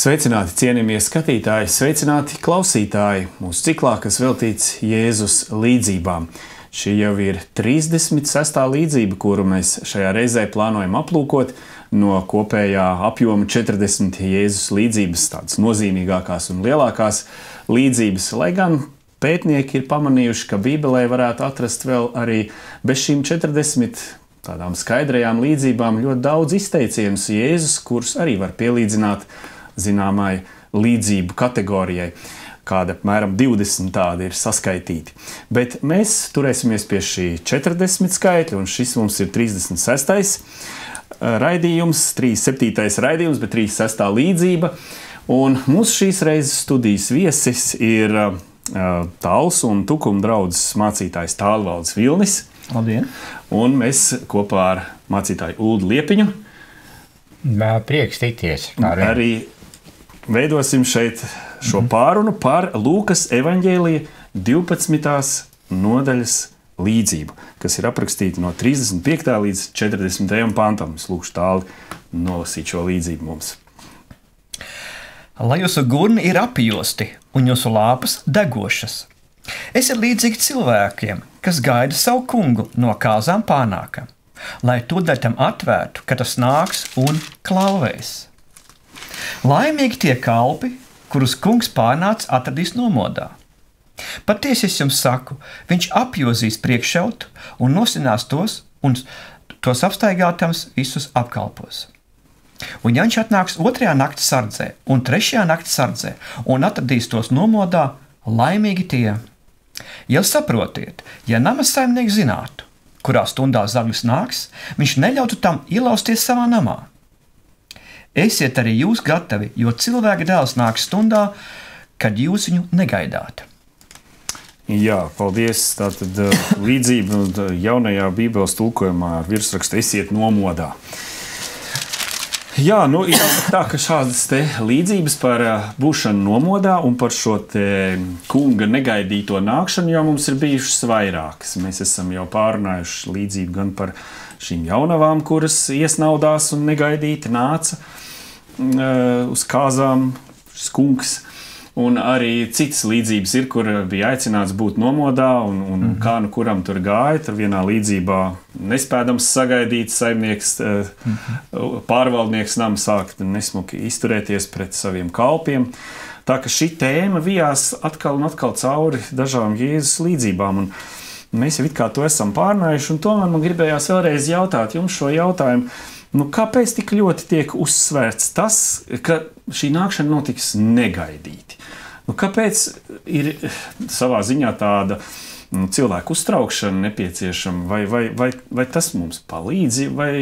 Sveicināti, cienījamie skatītāji, sveicināti klausītāji mūsu ciklā, kas veltīts Jēzus līdzībām. Šī jau ir 36. līdzība, kuru mēs šajā reizē plānojam aplūkot no kopējā apjoma 40 Jēzus līdzības, tādas nozīmīgākās un lielākās līdzības, lai gan pētnieki ir pamanījuši, ka Bībelē varētu atrast vēl arī bez šīm 40 tādām skaidrajām līdzībām ļoti daudz izteicienus Jēzus, kurus arī var pielīdzināt zināmai līdzību kategorijai. Kāda apmēram 20 tādi ir saskaitīti. Bet mēs turēsimies pie šī 40 skaitļa, un šis mums ir 36. raidījums, 37. raidījums, bet 36. līdzība. Un mūsu šīs reizes studijas viesis ir Talsu un Tukuma draudzes mācītājs Tālvalds Vilnis. Labdien! Un mēs kopā ar mācītāju Uldu Liepiņu prieks tikties. Arī veidosim šeit šo pārunu par Lūkas evaņģēlija 12. nodaļas līdzību, kas ir aprakstīta no 35. līdz 40. pantam. Es lūkšu Tāli nolasīt šo līdzību mums. Lai jūsu gurni ir apjosti un jūsu lāpas degošas. Esiet līdzīgi cilvēkiem, kas gaida savu kungu no kāzām pārnākam, lai tūdaļ tam atvērtu, ka tas nāks un klauvēs. Laimīgi tie kalpi, kurus kungs pārnāc atradīs nomodā. Patiesi es jums saku, viņš apjozīs priekšautu un nosinās tos, un tos apstaigātams visus apkalpos. Un ja viņš atnāks 2. nakts sardzē un 3. nakts sardzē un atradīs tos nomodā, laimīgi tie. Jau saprotiet, ja namasaimnieks zinātu, kurā stundā zaglis nāks, viņš neļautu tam ielausties savā namā. Esiet arī jūs gatavi, jo cilvēka dēls nāks stundā, kad jūs viņu negaidāt. Jā, paldies. Tātad līdzība jaunajā Bībeles tulkojumā ar virsrakstu esiet nomodā. Jā, jāsaka tā, ka šādas te līdzības par būšanu nomodā un par šo te kunga negaidīto nākšanu jau mums ir bijušas vairākas. Mēs esam jau pārunājuši līdzību gan par šīm jaunavām, kuras iesnaudās un negaidīti nāca uz kāzām, šis kungs. Un arī citas līdzības ir, kur bija aicināts būt nomodā, un kā nu kuram tur gāja. Tur vienā līdzībā nespēdams sagaidīt saimnieks, pārvaldnieks nama sākt nesmuki izturēties pret saviem kalpiem. Tā ka šī tēma vijās atkal un atkal cauri dažām Jēzus līdzībām. Un mēs jau it kā to esam pārnājuši, un tomēr man gribējās vēlreiz jautāt jums šo jautājumu. Kāpēc tik ļoti tiek uzsvērts tas, ka šī nākšana notiks negaidīti? Kāpēc ir savā ziņā tāda cilvēku uztraukšana nepieciešama? Vai tas mums palīdz, vai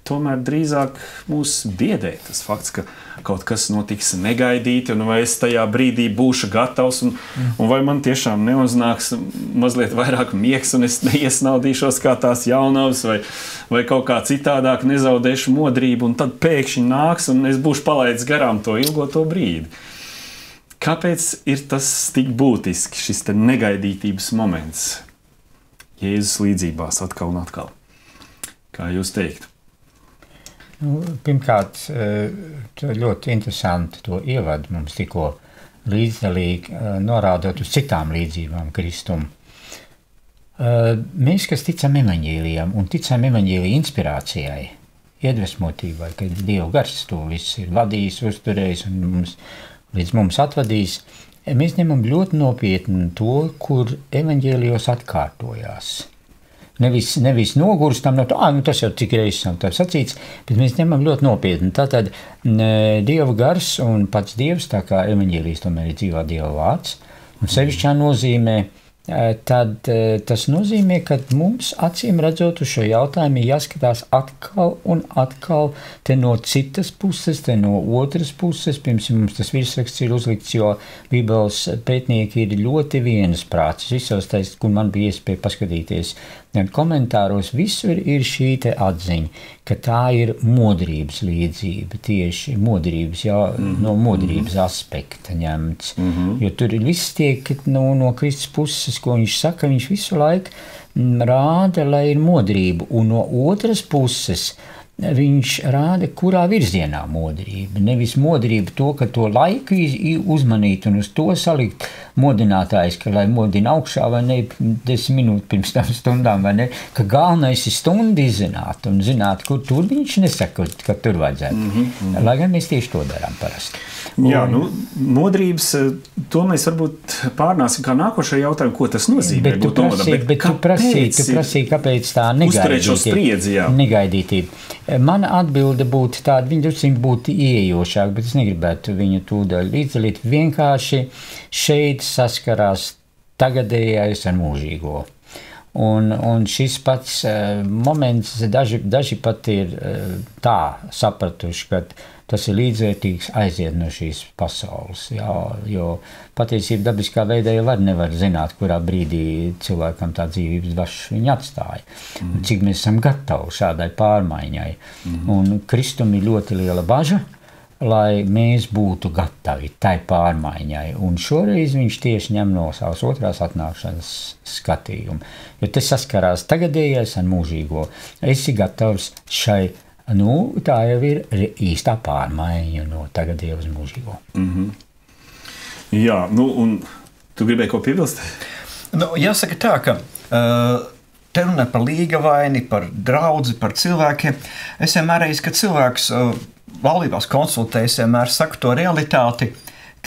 tomēr drīzāk mūs biedē tas fakts, ka kaut kas notiks negaidīti, un vai es tajā brīdī būšu gatavs, un vai man tiešām neuznāks mazliet vairāk miegs, un es neiesnaudīšos kā tās jaunavas, vai kaut kā citādāk nezaudēšu modrību, un tad pēkšņi nāks, un es būšu palaidis garām to ilgoto brīdi. Kāpēc ir tas tik būtiski, šis te negaidītības moments Jēzus līdzībās atkal un atkal? Kā jūs teiktu? Pirmkārt, ļoti interesanti to ievadu mums tikko līdzdalīgi norādot uz citām līdzībām Kristumu. Mēs, kas ticam evaņģēlijam un ticam evaņģēlija inspirācijai, iedvesmotībai, ka Dieva gars to viss ir vadījis, uzturējis un līdz mums atvadījis, mēs ņemam ļoti nopietni to, kur evaņģēlijos atkārtojās. Nevis nogurstam no to, tas jau cik reizes nav tā sacīts, bet mēs ņemam ļoti nopietni. Tātad Dieva gars un pats Dievs, tā kā evaņģēlijs tomēr ir dzīvā Dieva vārds, un sevišķā nozīmē, tad tas nozīmē, ka mums acīm redzot uz šo jautājumu jāskatās atkal un atkal te no citas puses, te no otras puses. Pirms mums tas virsraksts ir uzlikts, jo Bībeles pētnieki ir ļoti vienasprātis. Visos tais, kur man bija iespēja paskatīties komentāros, visur ir šī te atziņa, ka tā ir modrības līdzība, tieši modrības, no modrības aspekta ņemts. Jo tur viss tiek no Kristus puses, ko viņš saka, viņš visu laiku rāda, lai ir modrība. Un no otras puses viņš rāda, kurā virzienā modrība. Nevis modrība to, ka to laiku uzmanīt un uz to salikt modinātājs, ka lai modina augšā vai ne 10 minūtes pirms tam stundām, vai ne, ka galvenais ir stundu izzināt un zināt, kur tur viņš nesaka, ka tur vajadzētu. Lai gan mēs tieši to darām parasti. Jā, nu, modrības, to mēs varbūt pārnāsim kā nākošajā jautājumu, ko tas nozīmē. Bet tu prasīji, kāpēc tā negaidītība. Mana atbilde būtu tāda, viņa drusciņ būtu ieejošāka, bet es negribētu viņu tūdaļ līdzdalīt. Vienkārši šeit saskarās tagadējais ar mūžīgo. Un šis pats moments, daži pat ir tā sapratuši, ka tas ir līdzvērtīgs aiziet no šīs pasaules. Jā, jo patiesība dabiskā veidā jau nevar zināt, kurā brīdī cilvēkam tā dzīvības dažs viņu atstāja. Cik mēs esam gatavi šādai pārmaiņai. Un Kristum ir ļoti liela baža, lai mēs būtu gatavi tai pārmaiņai. Un šoreiz viņš tieši ņem no savas otrās atnākšanas skatījumu. Jo te saskarās tagadējais ar mūžīgo. Esi gatavs šai. Nu, tā jau ir īstā pārmaiņa no tagadējā uz mūžīgo. Jā, nu, un tu gribēji ko piebilst? Nu, jāsaka tā, ka te runā par līgavaini, par draudzi, par cilvēkiem. Es vienmēr reiz, kad cilvēks laulībās konsultējas, vienmēr saku to realitāti,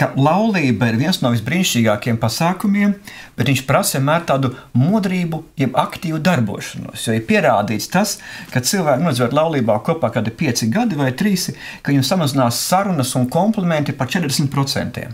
ka laulība ir viens no visbrīnišķīgākajiem pasākumiem, bet viņš prasa vienmēr tādu modrību, jeb aktīvu darbošanos. Jo ir pierādīts tas, ka cilvēki nodzīvot laulībā kopā kādi 5 gadi vai 3, ka viņam samazinās sarunas un komplimenti par 40%.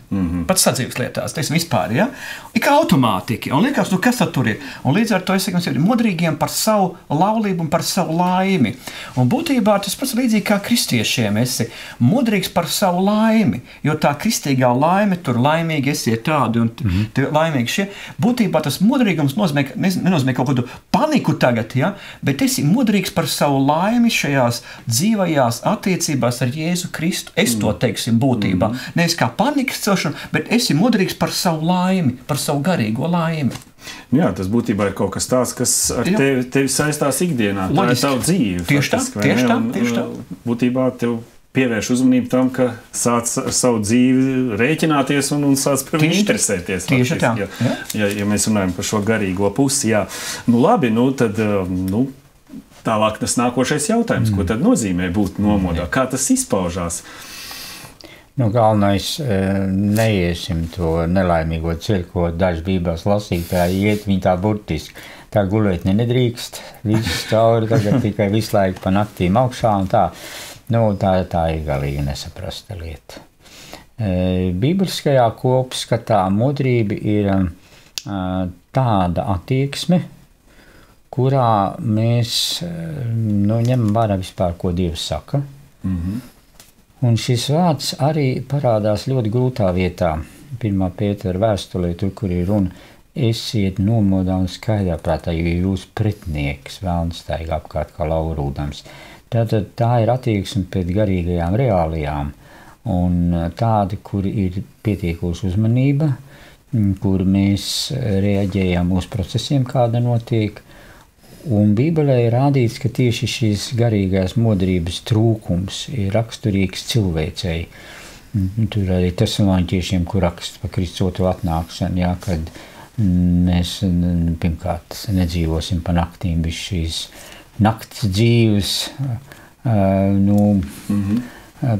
Pat sadzīves lietās, tas vispār, ja? Ir kā automātiki. Un liekas, nu kas tad tur ir? Un līdz ar to es saku, mums ir modrīgiem par savu laulību un par savu laimi. Un būtībā tas pats līdzīgi kā kristiešiem esi modrīgs par savu laimi, jo tā kristīgā laime, tur laimīgi esiet tādi un laimīgi šie. Būtībā tas modrīgums nenozīmē kaut kādu paniku tagad, ja? Bet esi modrīgs par savu laimi šajās dzīvajās attiecībās ar Jēzu Kristu. Es to teiksim būtībā. Nevis kā panikas celšana, bet esi modrīgs par savu laimi, par savu garīgo laimi. Jā, tas būtībā ir kaut kas tāds, kas ar tevi saistās ikdienā. Tā ir tava dzīve. Tieši tā. Būtībā tev pievērš uzmanību tam, ka sāc ar savu dzīvi rēķināties un sāc par viņu interesēties. Tieši tā. Ja mēs runājam par šo garīgo pusi, jā. Nu labi, nu tad tālāk tas nākošais jautājums, ko tad nozīmē būt nomodā? Kā tas izpaužās? Nu, galvenais, neiesim to nelaimīgo ceļu, ko daži bībās lasītāji iet, viņi tā burtiski. Tā gulēt nedrīkst, visus cauri, tagad tikai visu laiku pa naktīm augšā un tā. Nu, tā ir galīgi nesaprasta lieta. Bībeliskajā kopskatā modrība ir tāda attieksme, kurā mēs ņemam vērā vispār, ko Dievs saka. Un šis vārds arī parādās ļoti grūtā vietā. 1. Pētera vēstulē, tur, kur ir runa, esiet nomodā un skaidrā prātā, jo jūs pretnieks vēlns staigā apkārt kā laurūdams. Tātad tā ir attieksme pret garīgajām reālijām un tāda, kur ir pietiekusi uzmanība, kur mēs reaģējam uz procesiem, kāda notiek. Un Bībelē ir rādīts, ka tieši šīs garīgās modrības trūkums ir raksturīgs cilvēcei. Tur arī Tesaloniķiešiem, kur raksta par Kristus otro atnākšanu, jā, kad mēs pirmkārt nedzīvosim pa naktīm, bez šīs nakts dzīves,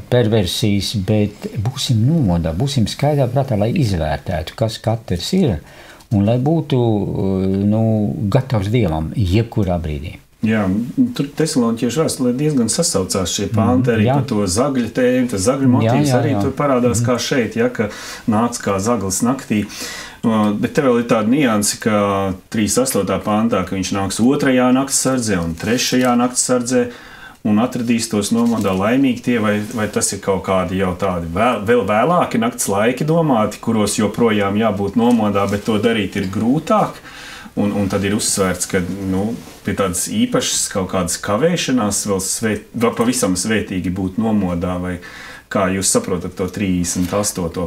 perversijas, bet būsim nomodā, būsim skaidrā prātā, lai izvērtētu, kas katrs ir, un lai būtu gatavs Dievam jebkurā brīdī. Jā, tur Tesaloniķiešu vēstulē diezgan sasaucās šie panti arī par to zagļa tēmu, tas zagļa motīvs arī tur parādās kā šeit, ja, ka nāc kā zaglis naktī. Bet te vēl ir tāda nianse, ka 38. pantā, ka viņš nāks 2. naktsardzē un 3. naktsardzē un atradīs tos nomodā laimīgi tie, vai tas ir kaut kādi jau tādi vēl vēlāki nakts laiki domāti, kuros joprojām jābūt nomodā, bet to darīt ir grūtāk. Un tad ir uzsvērts, ka pie tādas īpašas kaut kādas kavēšanās vēl pavisam svētīgi būt nomodā, vai kā jūs saprotat to 38.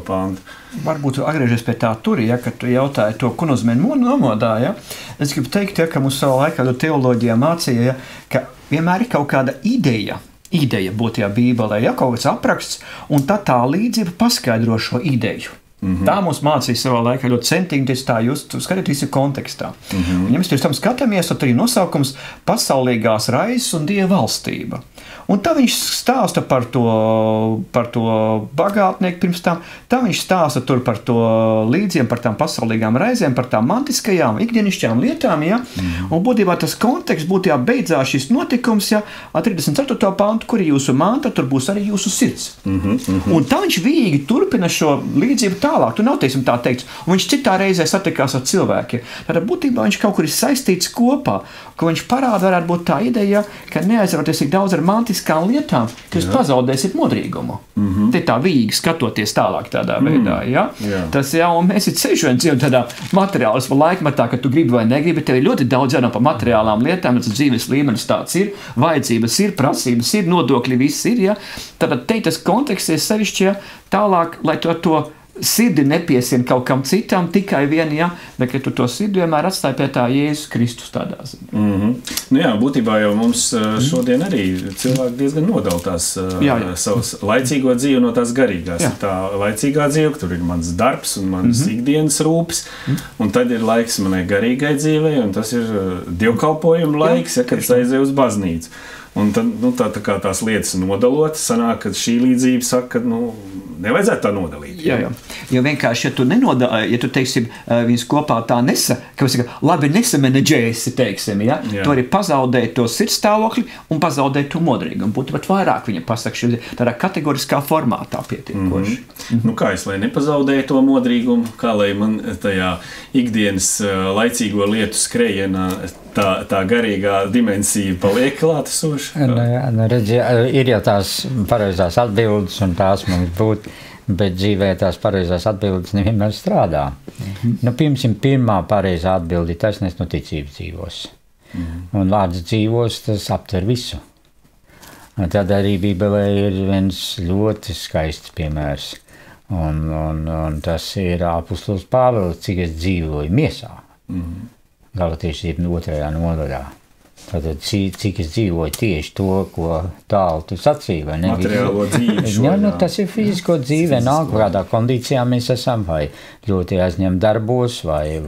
pantu? Varbūt atgriežies pie tā tur, ja, kad tu jautāji to, ko nozīmē nomodā, ja. Es gribu teikt, ja, ka mums savā laikā teoloģijā mācīja, ja, ka vienmēr ir kaut kāda ideja būt tajā Bībelē, ja kaut kāds apraksts, un tad tā līdzība paskaidro šo ideju. Tā mums mācīja savā laikā ļoti centīgi, tā jūs skatāt visu kontekstā. Un, ja mēs tam skatāmies, tad arī nosaukums pasaulīgās raizes un Dieva valstība. Un tā viņš stāsta par to bagātnieku pirms tam, tā viņš stāsta tur par to līdziem, par tām pasaulīgām raizēm, par tām mantiskajām, ikdienišķām lietām, ja? Un būtībā tas konteksts būtībā beidzās šis notikums, ja, 34. pantu, kur ir jūsu manta, tur būs arī jūsu sirds. Un tā viņš vīgi turpina šo līdzību tālāk, tu nav teiksim tā teikts, un viņš citā reizē satikās ar cilvēkiem. Tātad būtībā viņš kaut kur ir saistīts kopā, ko viņš parāda varētu būt tā ideja, ka neaizvaroties tik daudz ar mantiskām lietām, ka jūs pazaudēsiet modrīgumu. Te tā vīgi skatoties tālāk tādā veidā, ja? Tas jau, un mēs ceļšojam dzīvi tādā materiālismu laikmatā, ka tu gribi vai negribi, tev ir ļoti daudz jārunā par materiālām lietām, tas dzīves līmenis tāds ir, vajadzības ir, prasības ir, nodokļi viss ir, ja? Tātad te tas konteksts ir sevišķi, ja, tālāk, lai to sirdi nepiesien kaut kam citam, tikai vien, ja, bet ka tu to sirdi vienmēr atstāji pie tā Jēzus Kristus tādā ziņā. Nu jā, būtībā jau mums šodien arī cilvēki diezgan nodala tās savas laicīgo dzīvi no tās garīgās. Ir tā laicīgā dzīve, tur ir mans darbs un mans ikdienas rūpes, un tad ir laiks manai garīgai dzīvei, un tas ir dievkalpojuma laiks, ja, kad es aizēju uz baznīcu. Un tad, tā kā tās lietas nodalot, sanāk, ka šī līdzība saka, ka, nevajadzētu tā nodalīt. Jā. Jo vienkārši, ja tu nenodalīji, ja tu, teiksim, viņas kopā tā labi nesamanedžēsi, teiksim, ja, tu arī pazaudēji to sirdstāvokli un pazaudēji to modrīgumu. Būtu pat vairāk viņa pasaka tādā kategoriskā formātā pietiekoši. Nu kā es, lai nepazaudēju to modrīgumu, kā lai man tajā ikdienas laicīgo lietu skrejienā tā garīgā dimensija paliek klātesoša? Ir jau tās pareizās atbildes, un tās mums būtu, bet dzīvē tās pareizās atbildes nevienmēr strādā. Piemēram, pirmā pareizā atbilde ir taisnēs no ticības dzīvos. Un vārds dzīvos, tas aptver visu. Un tad arī Bībelē ir viens ļoti skaists piemērs. Un tas ir apustulis Pāvils, cik es dzīvoju miesā. Galatieši 2. nodaļā. Tātad, cik es dzīvoju tieši to, ko tālu tu sacīji, vai ne? Materiālo dzīvi. Tas ir fizisko dzīve, nāk, kādā kondīcijā mēs esam, vai ļoti aizņem darbos, vai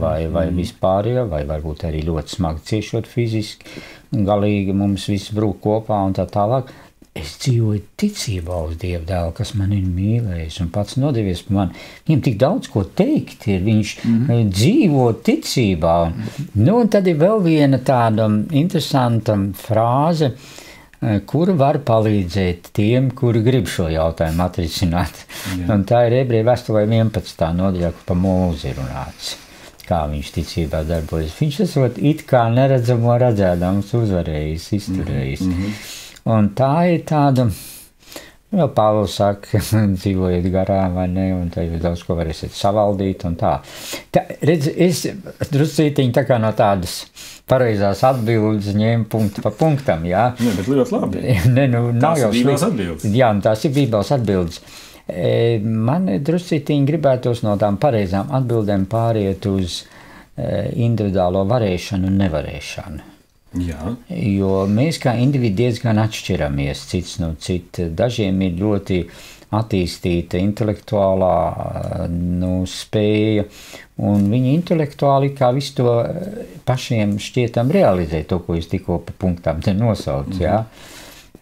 vispār, vai varbūt arī ļoti smagi ciešot fiziski, un galīgi mums viss brūk kopā un tā tālāk. Es dzīvoju ticībā uz Dievu dēlu, kas man ir mīlējis un pats nodevies par mani. Viņam tik daudz ko teikt ir, viņš dzīvo ticībā. Un tad ir vēl viena tāda interesanta frāze, kura var palīdzēt tiem, kuri grib šo jautājumu atrisināt. Un tā ir Ebreju vēstulē 11. nodaļā, kur par Mūzi runāts. Kā viņš ticībā darbojas. Viņš esot it kā neredzamo redzēdams, uzvarējis, izturējis. Un tā ir tāda, jau Pāvils saka, dzīvojiet garā vai ne, un tā ir daudz ko varēsiet savaldīt un tā. Redz, es druscītiņi tā kā no tādas pareizās atbildes ņēmu punktu pa punktam, jā. Ne, bet ļoti labi. Nav jau Bībeles atbildes. Jā, tās ir Bībeles atbildes. Man druscītiņi gribētos no tām pareizām atbildēm pāriet uz individuālo varēšanu un nevarēšanu. Jā. Jo mēs kā individi diezgan atšķiramies cits no cita. Dažiem ir ļoti attīstīta intelektuālā spēja, un viņi intelektuāli kā visu to pašiem šķietam realizē, to, ko es tikko pa punktām te nosaucu, jā.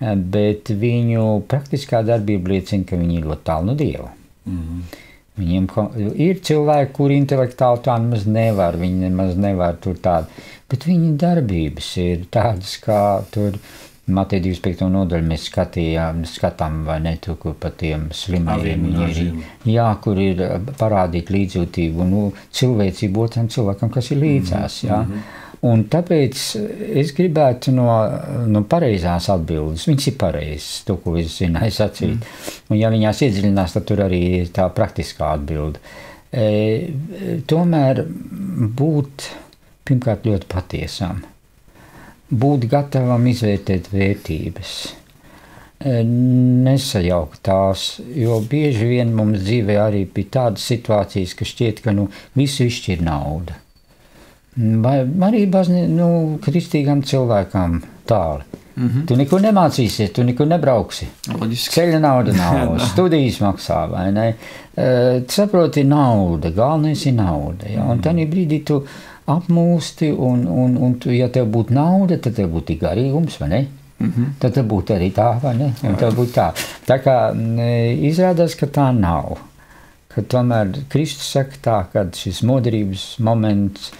Bet viņu praktiskā darbība liecina, ka viņi ir ļoti tālu no Dieva. Viņiem ir cilvēki, kuri intelektuāli tā nemaz nevar, viņi nemaz nevar tur tādu, bet viņa darbības ir tādas, kā tur Mateja 25. nodaļu mēs skatām, vai ne, tur, kur pa tiem slimajiem jā, kur ir parādīt līdzjūtību un cilvēcību otram cilvēkam, kas ir līdzās, jā. Un tāpēc es gribētu no pareizās atbildes, viņas ir pareizas, to, ko es zināju sacīt. Un ja viņās iedziļinās, tad tur arī ir tā praktiskā atbilde. Tomēr būt pirmkārt ļoti patiesam, būt gatavam izvērtēt vērtības, nesajaukt tās, jo bieži vien mums dzīvē arī bija tādas situācijas, ka šķiet, ka visu izšķir nauda. Vai arī kristīgam cilvēkam tāli. Tu nekur nemācīsies, tu nekur nebrauksi. Loģiski. Ceļa nauda nav, studijas maksā, vai ne? Tu saproti, nauda, galvenais ir nauda. Ja? Un tādā brīdī tu apmūsti, un tu, ja tev būtu nauda, tad tev būtu garīgums, vai ne? Tad tev būtu arī tā, vai ne? Un tev būtu tā. Tā kā izrādās, ka tā nav. Ka tomēr Kristus saka tā, ka šis modrības moments,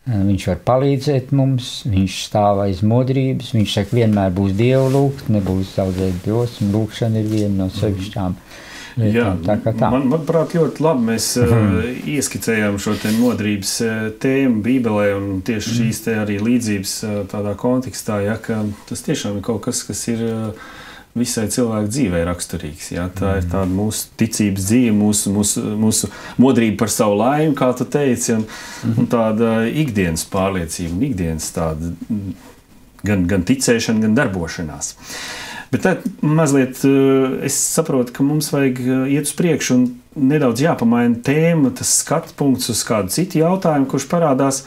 viņš var palīdzēt mums, viņš stāv aiz modrības, viņš saka, vienmēr būs Dievu lūgt, nebūs zaudēt drosmi, lūkšana ir viena no sevišķām lietām. Tā kā tā. Manuprāt, ļoti labi mēs ieskicējām šo te modrības tēmu Bībelē, un tieši šīs te arī līdzības tādā kontekstā, ja, ka tas tiešām ir kaut kas, kas ir visai cilvēku dzīvē raksturīgs. Ja? Tā ir tāda mūsu ticības dzīve, mūsu modrība par savu laimi, kā tu teici, un tāda ikdienas pārliecība, un ikdienas tāda gan ticēšana, gan darbošanās. Bet tad mazliet es saprotu, ka mums vajag iet uz priekšu un nedaudz jāpamaina tēma, tas skatu punkts uz kādu citu jautājumu, kurš parādās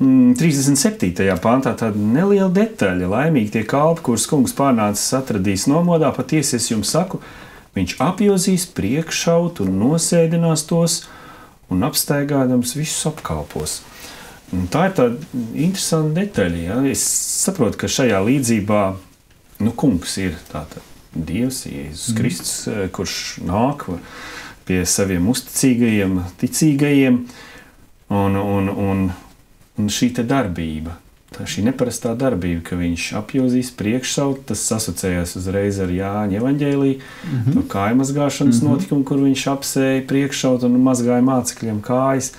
37. pantā, tāda neliela detaļa. Laimīgi tie kalpi, kurus kungs pārnācis atradīs nomodā, patiesi es jums saku, viņš apjozīs priekšaut un nosēdinās tos un apstaigādams visus apkalpos. Un tā ir tāda interesanta detaļa. Ja? Es saprotu, ka šajā līdzībā kungs ir tātad Dievs, Jēzus Kristus, kurš nāk pie saviem uzticīgajiem, ticīgajiem, un šī te darbība, šī neparastā darbība, ka viņš apjozīs priekšsaut, tas asociējās uzreiz ar Jāņa evaņģēliju, to kājmazgāšanas notikumu, kur viņš apsēja priekšsaut un mazgāja mācekļiem kājas.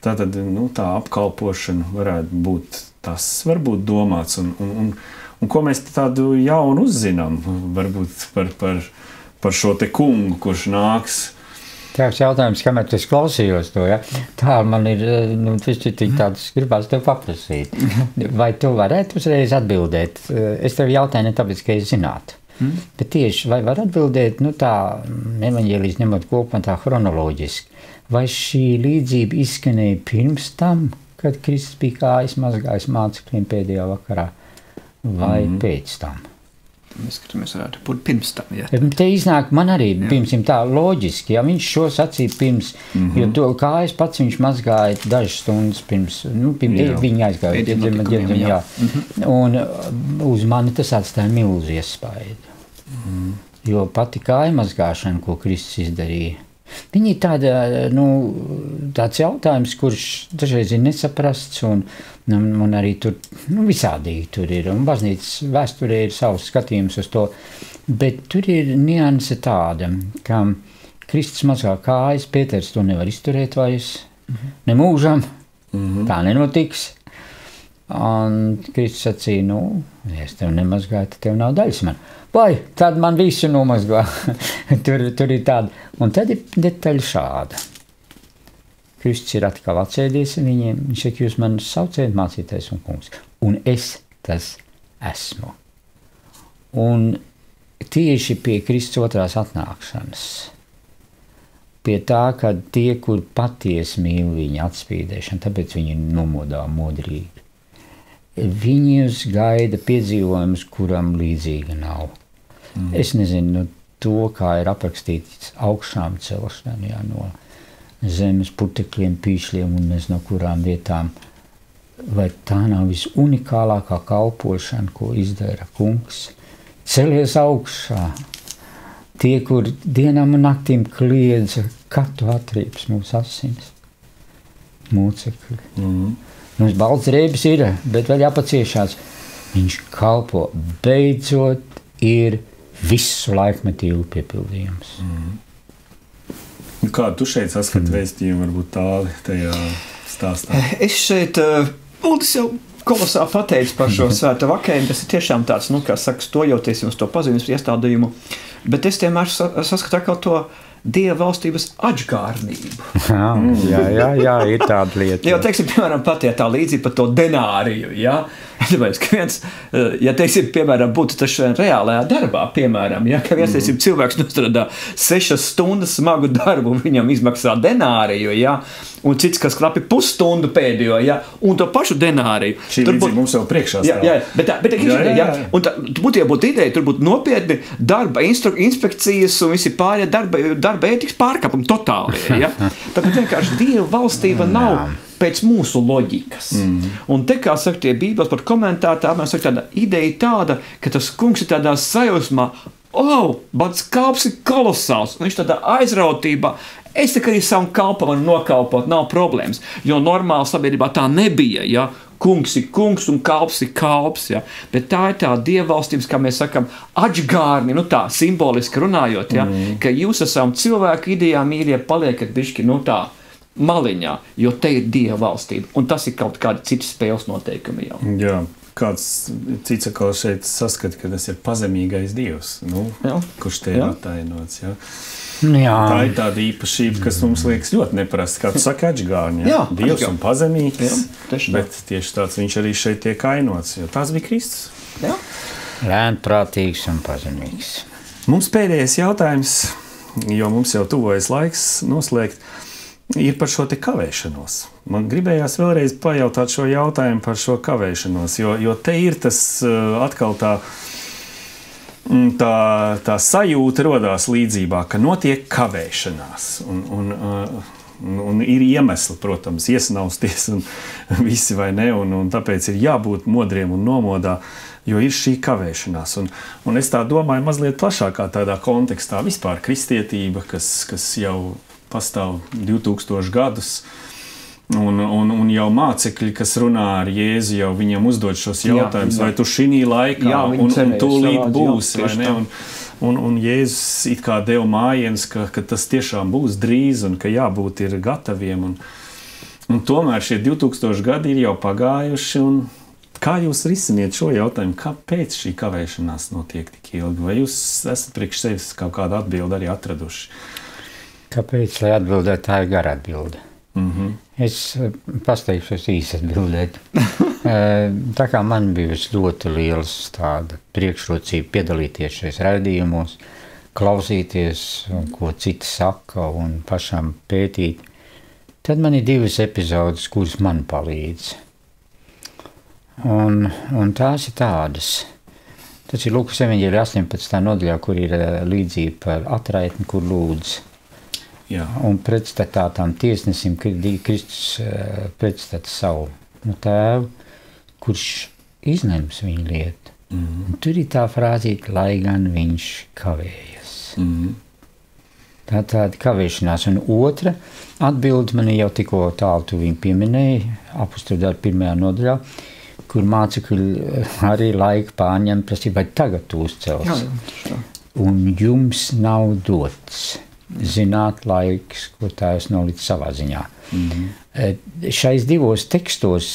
Tātad, tā apkalpošana varētu būt, tas varbūt domāts, un ko mēs tādu jaunu uzzinām, varbūt par šo te kungu, kurš nāks. Tēvs jautājums, kamēr tu klausījos to, ja? Tā man ir, tāds gribās tev paprasīt. Vai tu varētu uzreiz atbildēt? Es tev jautāju ne tāpēc, ka es zinātu. Bet tieši, vai var atbildēt, tā evaņģēlijas ņemot kopumā tā chronoloģiski, vai šī līdzība izskanēja pirms tam, kad Kristus bija kājas mazgājis mācekļiem pēdējā vakarā, vai pēc tam? Mēs skatāmies, varētu būt pirms tam, ja. Te iznāk man arī, pirmsim tā, loģiski, ja viņš šo sacīja pirms, jo to kājas pats viņš mazgāja dažas stundas pirms, viņa aizgāja, un uz mani tas atstāja milzu iespaidu, jo pati kāja mazgāšana, ko Kristus izdarīja, viņi ir tāds jautājums, kurš dažreiz ir nesaprasts, un arī tur visādīgi tur ir, un baznīcas vēsturē ir savs skatījums uz to, bet tur ir nianse tāda, ka Kristus mazgā kājas, Pēters to nevar izturēt vairs, nemūžam, tā nenotiks, un Kristus sacīja, ja es tev nemazgāju, tad tev nav daļas man. Vai, tad man visu nomazgā. tur ir tāda. Un tad ir detaļa šāda. Kristus ir atkal atsēdies viņiem. Viņš saka, jūs man sauciet mācītājs un kungs. Un es tas esmu. Un tieši pie Kristus otrās atnākšanas, pie tā, ka tie, kur patiesi mīl viņa atspīdēšanu, tāpēc viņi nomodā modrīgi. Viņus gaida piedzīvojums, kuram līdzīga nav. Es nezinu to, kā ir aprakstīts augšām celšana, no zemes putekļiem, pīšļiem un nezinu, no kurām vietām. Vai tā nav visunikālākā kalpošana, ko izdara kungs? Celies augšā. Tie, kur dienām un naktīm kliedza, kad tu atrieps mūsu asinis. Mūcekļi. Mums balts drēbes ir, bet vēl jāpaciešās. Viņš kalpo, beidzot ir visu laikmetīgu piepildījums. Kādu tu šeit saskati vēstījumu, varbūt tāli tajā stāstā? Es šeit, Uldis jau kolosāli pateicis par šo svēto vakējumu, tas ir tiešām tāds, kā saka, stojoties jums to pazīmes iestādījumu, bet es vienmēr saskatu atkal to Dieva valstības atžgārnību. Jā, ir tāda lieta. Jo, teiksim, piemēram, pat ja tā līdzība par to denāriju, ja? Tāpēc, ka viens, ja teiksim, piemēram, būtu tas reālajā darbā, piemēram, ja, ka viens, teiksim, cilvēks nostrādā 6 stundas smagu darbu, viņam izmaksā denāriju, ja, un cits, kas klapi pusstundu pēdējo, ja, un to pašu denāriju. Šī līdzība mums jau priekšā stāv. Jā, bet būtu jābūt ideja, tur būtu nopietni darba inspekcijas un visi pārējie darba ētikas pārkāpumi totāli, ja. Tāpēc vienkārši Dieva valstība nav pēc mūsu loģikas. Un te, kā saka tie Bībeles par komentātā, man saka tāda ideja tāda, ka tas kungs ir tādā sajūsmā, bats kalps ir kolosāls, un viņš tādā aizrautībā, es tikai arī savam kalpam varu nokalpot, nav problēmas, jo normāli sabiedrībā tā nebija, ja, kungs ir kungs un kalps ir kalps, ja, bet tā ir tā dievvalstības, kā mēs sakam, atžgārni, nu tā, simboliski runājot, ja, ka jūs esam cilvēku idejā mīļie paliekat bišķi, nu tā, maliņā, jo te ir Dieva valstība, un tas ir kaut kādi citi spēles noteikumi jau. Jā, kāds cits atkal šeit saskata, ka tas ir pazemīgais Dievs, kurš te ir atainots, jā. Tā ir tāda īpašība, kas mums liekas ļoti neparasta, kā tu saki, atžgārni, jā. Dievs un pazemīgs, bet tieši tāds viņš arī šeit tiek ainots, jo tās bija Kristus. Jā. Lēnprātīgs un pazemīgs. Mums pēdējais jautājums, jo mums jau tuvojas laiks noslēgt, ir par šo te kavēšanos. Man gribējās vēlreiz pajautāt šo jautājumu par šo kavēšanos, jo te ir tas atkal tā sajūta rodās līdzībā, ka notiek kavēšanās. Un ir iemesli, protams, iesnausties un visi vai ne, un tāpēc ir jābūt modriem un nomodā, jo ir šī kavēšanās. Un es tā domāju mazliet plašākā tādā kontekstā vispār kristietība, kas jau pastāv 2000 gadus, un jau mācekļi, kas runā ar Jēzu, jau viņam uzdod šos jautājumus, vai tu šī laikā, un tūlīt būs, vai ne? Un Jēzus it kā deva mājiens, ka tas tiešām būs drīz, un ka jābūt ir gataviem, un tomēr šie 2000 gadi ir jau pagājuši, un kā jūs risiniet šo jautājumu, kāpēc šī kavēšanās notiek tik ilgi? Vai jūs esat priekš sevis kaut kādu atbildi arī atraduši? Kāpēc, lai atbildētu, tā ir gara atbilde? Es pasteikšos īsi atbildēt. Tā kā man bijusi ļoti liels tāda priekšrocība piedalīties šajos raidījumos, klausīties, ko citi saka un pašam pētīt, tad man ir 2 epizodes, kuras man palīdz. Un tās ir tādas. Tas ir Lukas evaņģēlija 18. nodaļā, kur ir līdzība par atraitni, kur lūdz. Jā. Un pretstatā tam tiesnesim, Kristus pretstata savu tēvu, kurš izlems viņu lietu. Un tur ir tā frāzīte, lai gan viņš kavējas. Tā tāda kavēšanās. Un otra atbilde man jau tikko tālu tu viņu pieminēja, Apostoļu darbu 1. nodaļā, kur mācekļi arī laika pārņem, prasīja, vai tagad tu uzcels. Un jums nav dots zināt laiks, ko Tēvs nolicis savā ziņā. Šais 2 tekstos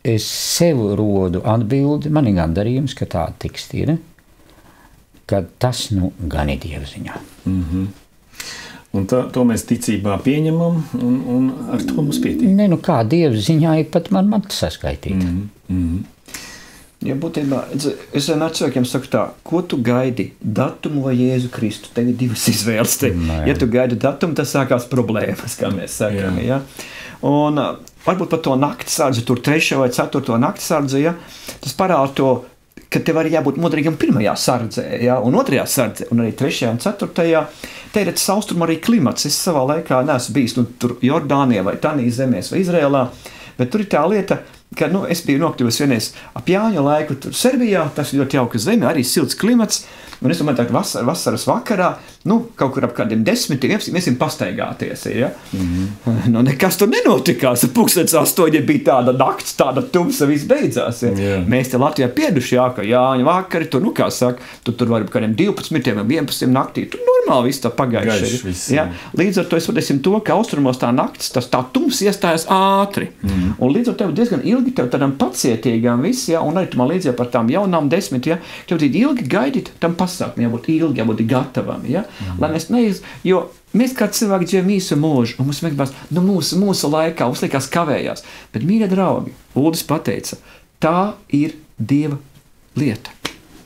es sev rodu atbildi, man ir gandarījums, ka tāda teksti ir, ka tas gan ir Dieva ziņā. Un to mēs ticībā pieņemam, un ar to mums pietiek. Ne, kā Dieva ziņā ir pat man matu saskaitīt. Ja būtībā, es vienmēr cilvēkiem saku tā, ko tu gaidi, datumu vai Jēzu Kristu? Tev ir 2 izvēles. Ja tu gaidi datumu, tas sākās problēmas, kā mēs sakam. Ja? Un varbūt par to naktsardzi, tur 3. vai 4. naktsardzi, ja? Tas parāda to, ka tev arī jābūt modrīgam 1. sardzē, ja? Un 2. sardzē, un arī 3. un 4. Te ir tas austrumu arī klimats. Es savā laikā neesmu bijis tur Jordānijā vai Tanī zemēs vai Izrēlā, bet tur ir tā lieta, ka es biju nokļuvis vienreiz ap Jāņa laiku tur Serbijā, tas ir ļoti jauka zeme, arī silts klimats, un es domāju, tā vasaras vakarā, kaut kur ap kādiem 10, 11 pastaigāties, ja? Nekas tur nenotikās, pulkstens 8 bija tāda nakts, tāda tumsa, viss beidzās, ja? Mēs te Latvijā pieduši, ka Jāņa vakari, tur, kā saka, tur var ap kādiem 12, 11 naktī, tur normāli viss tā pagaiši, ja? Līdz ar to es vadēsim to, ka austrumos tā nakts, tā tums iestājas ātri, un līdz ar tev diezgan ilgi tev tādam pacietīgām viss, ja? Un arī tu man līdz par tām jaunām 10, ja? Tev ilgi gaidīt tam pasākumu, jābūt ilgi, jābūt gatavam, ja? Lai mēs jo mēs kā cilvēki dzīvojam īsu mūžu, un mums vienkārši, mūsu laikā, mums liekas kavējās, bet, mīļie draugi, Uldis pateica, tā ir Dieva lieta.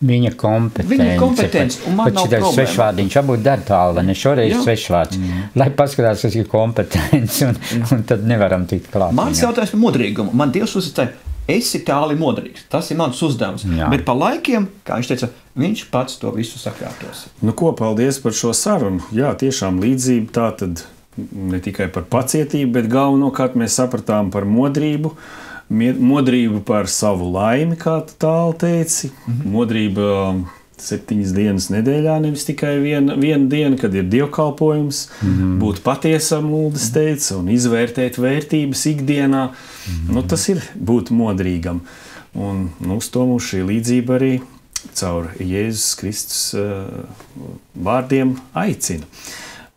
Viņa kompetence. Un man nav problēma. Svešvārdiņš, varbūt dar tālu, ne šoreiz svešvārds. Lai paskatās, kas ir kompetence, un tad nevaram tikt klāt. Mans jautājums par modrīgumu. Man Dievs uzticēja, esi tāli modrīgs. Tas ir mans uzdevums. Jā. Bet pa laikiem, kā viņš teica, viņš pats to visu sakārtos. Nu ko, paldies par šo sarunu. Jā, tiešām līdzība tā tad ne tikai par pacietību, bet galvenokārt mēs sapratām par modrību. Modrība par savu laimi, kā tu tālu teici. Modrība 7 dienas nedēļā, nevis tikai viena diena, kad ir dievkalpojums. Būt patiesam, Uldis teica, un izvērtēt vērtības ikdienā. Nu, tas ir būt modrīgam. Un uz to mums šī līdzība arī caur Jēzus Kristus vārdiem aicina.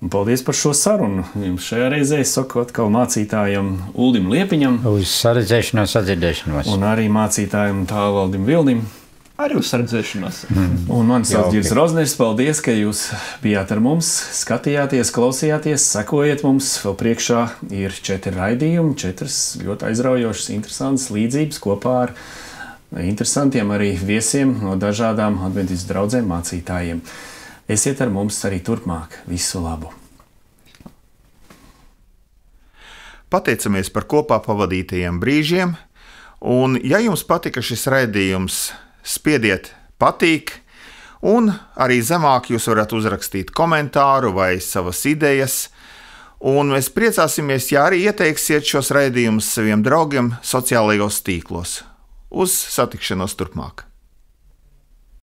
Un paldies par šo sarunu. Jums šajā reizē saku atkal mācītājam Uldim Liepiņam. Uz saredzēšanos, atdzirdēšanos. Un arī mācītājam Tālvaldim Vilnim. Arī uz saredzēšanos. Un man sauc Girs Rozners. Paldies, ka jūs bijāt ar mums, skatījāties, klausījāties, sekojiet mums. Vēl priekšā ir 4 raidījumi, 4 ļoti aizraujošas, interesantas līdzības kopā ar interesantiem arī viesiem no dažādām adventistu draudzēm mācītājiem. Esiet ar mums arī turpmāk. Visu labu! Pateicamies par kopā pavadītajiem brīžiem, un ja jums patika šis raidījums, spiediet patīk, un arī zemāk jūs varat uzrakstīt komentāru vai savas idejas, un mēs priecāsimies, ja arī ieteiksiet šos raidījumus saviem draugiem sociālajos tīklos. Uz satikšanos turpmāk!